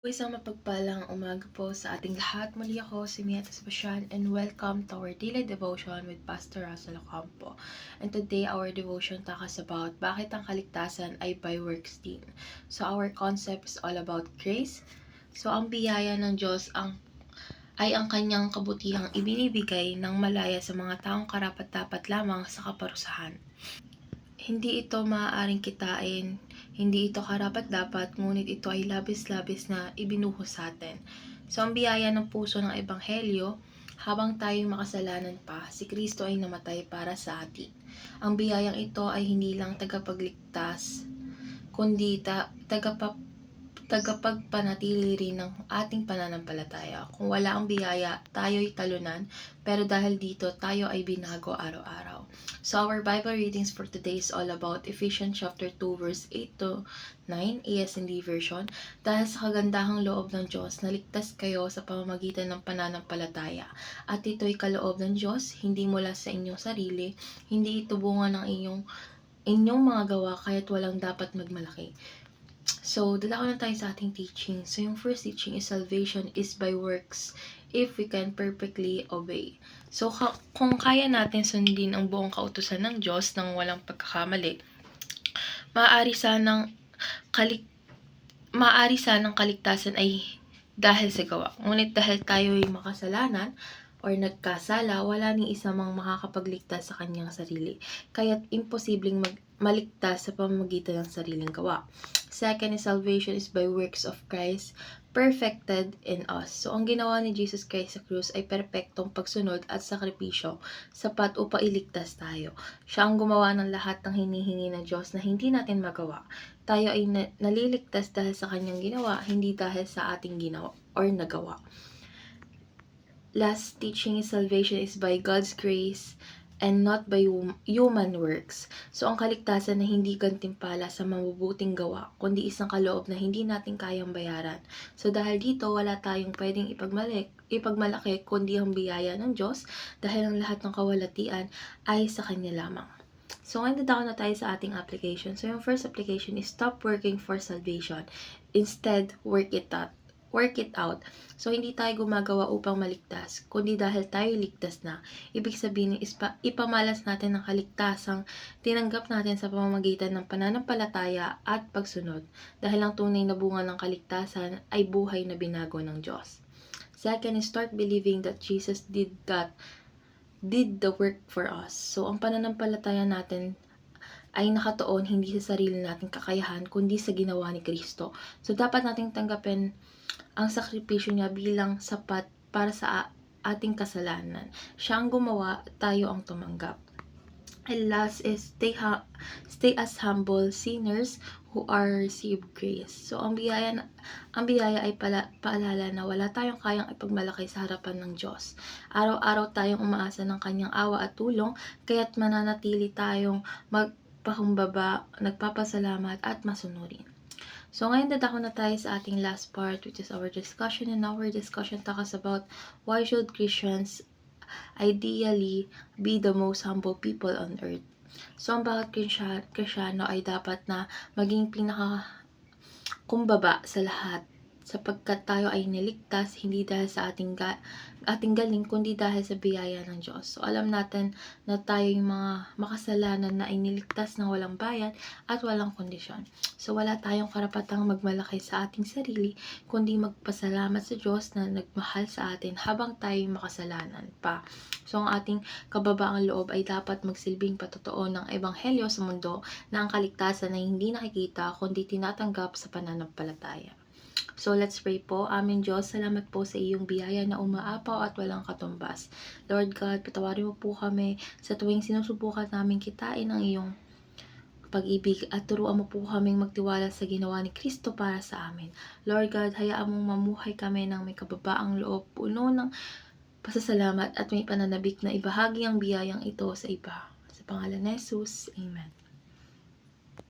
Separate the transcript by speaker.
Speaker 1: Isang mapagpalang umaga po sa ating lahat. Muli ako si Mia Sebastian and welcome to our daily devotion with Pastor Russell Ocampo. And today our devotion takas about bakit ang kaligtasan ay by works din. So our concept is all about grace. So ang biyaya ng Diyos ay ang kanyang kabutihang ibinibigay ng malaya sa mga taong karapat-dapat lamang sa kaparusahan. Hindi ito maaaring kitain, hindi ito karapat-dapat, ngunit ito ay labis-labis na ibinuhos sa atin. So ang biyaya ng puso ng Ebanghelyo, habang tayo makasalanan pa, si Kristo ay namatay para sa atin. Ang biyayang ito ay hindi lang tagapagligtas, kundi tagapagpanatili rin ng ating pananampalataya. Kung wala ang biyaya, tayo'y talunan, pero dahil dito, tayo ay binago araw-araw. So our Bible readings for today is all about Ephesians chapter 2 verse 8 to 9 ASND version. Dahil sa kagandahang loob ng Diyos, naligtas kayo sa pamamagitan ng pananampalataya. At ito'y kaloob ng Diyos, hindi mula sa inyong sarili, hindi ito bunga ng inyong mga gawa, kaya't walang dapat magmalaki. So, dadako na tayo sa ating teaching. So, yung first teaching is salvation is by works if we can perfectly obey. So, kung kaya natin sundin ang buong kautusan ng Diyos nang walang pagkakamali, maaari sanang kaligtasan ay dahil sa gawa. Ngunit dahil tayo ay makasalanan or nagkasala, wala ning isa mang makakapagligtas sa kanyang sarili. Kaya't imposibleng maligtas sa pamamagitan ng sariling gawa. Second is salvation is by works of Christ perfected in us. So, ang ginawa ni Jesus Christ sa krus ay perpektong pagsunod at sakripisyo sapat upang iligtas tayo. Siya ang gumawa ng lahat ng hinihingi ng Diyos na hindi natin magawa. Tayo ay naliligtas dahil sa kanyang ginawa, hindi dahil sa ating ginawa or nagawa. Last teaching is salvation is by God's grace and not by human works. So, ang kaligtasan na hindi gantimpala sa mabubuting gawa, kundi isang kaloob na hindi natin kayang bayaran. So, dahil dito, wala tayong pwedeng ipagmalaki kundi ang biyaya ng Diyos dahil ang lahat ng kawalatian ay sa Kanya lamang. So, ngayon dadako na tayo sa ating application. So, yung first application is stop working for salvation. Instead, work it out. So, hindi tayo gumagawa upang maligtas, kundi dahil tayo ligtas na. Ibig sabihin is ipamalas natin ang kaligtasang tinanggap natin sa pamamagitan ng pananampalataya at pagsunod. Dahil ang tunay na bunga ng kaligtasan ay buhay na binago ng Diyos. Second is start believing that Jesus did the work for us. So, ang pananampalataya natin ay nakatuon hindi sa sarili nating kakayahan, kundi sa ginawa ni Kristo. So, dapat nating tanggapin ang sakripisyo niya bilang sapat para sa ating kasalanan. Siya ang gumawa, tayo ang tumanggap. And last is stay as humble sinners who are received grace. So, ang biyaya ay paalala na wala tayong kayang ipagmalaki sa harapan ng Diyos. Araw-araw tayong umaasa ng kanyang awa at tulong, kaya't mananatili tayong magpakumbaba, nagpapasalamat at masunurin. So, ngayon dadako na tayo sa ating last part, which is our discussion. And our discussion talks about why should Christians ideally be the most humble people on earth. So, ang bawat Krisyano ay dapat na maging pinakakumbaba sa lahat, sapagkat tayo ay niligtas hindi dahil sa ating galing, kundi dahil sa biyaya ng Diyos. So, alam natin na tayo yung mga makasalanan na ay niligtas na walang bayad at walang kondisyon. So, wala tayong karapatang magmalaki sa ating sarili, kundi magpasalamat sa Diyos na nagmahal sa atin habang tayo makasalanan pa. So, ang ating kababaang loob ay dapat magsilbing patotoo ng Ebanghelyo sa mundo na ang kaligtasan ay hindi nakikita, kundi tinatanggap sa pananampalataya. So, let's pray po. Amin Diyos, salamat po sa iyong biyaya na umaapaw at walang katumbas. Lord God, patawarin mo po kami sa tuwing sinusubukan namin kitain ang iyong pag-ibig at turuan mo po kaming magtiwala sa ginawa ni Kristo para sa amin. Lord God, hayaan mong mamuhay kami ng may kababaang loob, puno ng pasasalamat at may pananabik na ibahagi ang biyayang ito sa iba. Sa pangalan ni Jesus, Amen.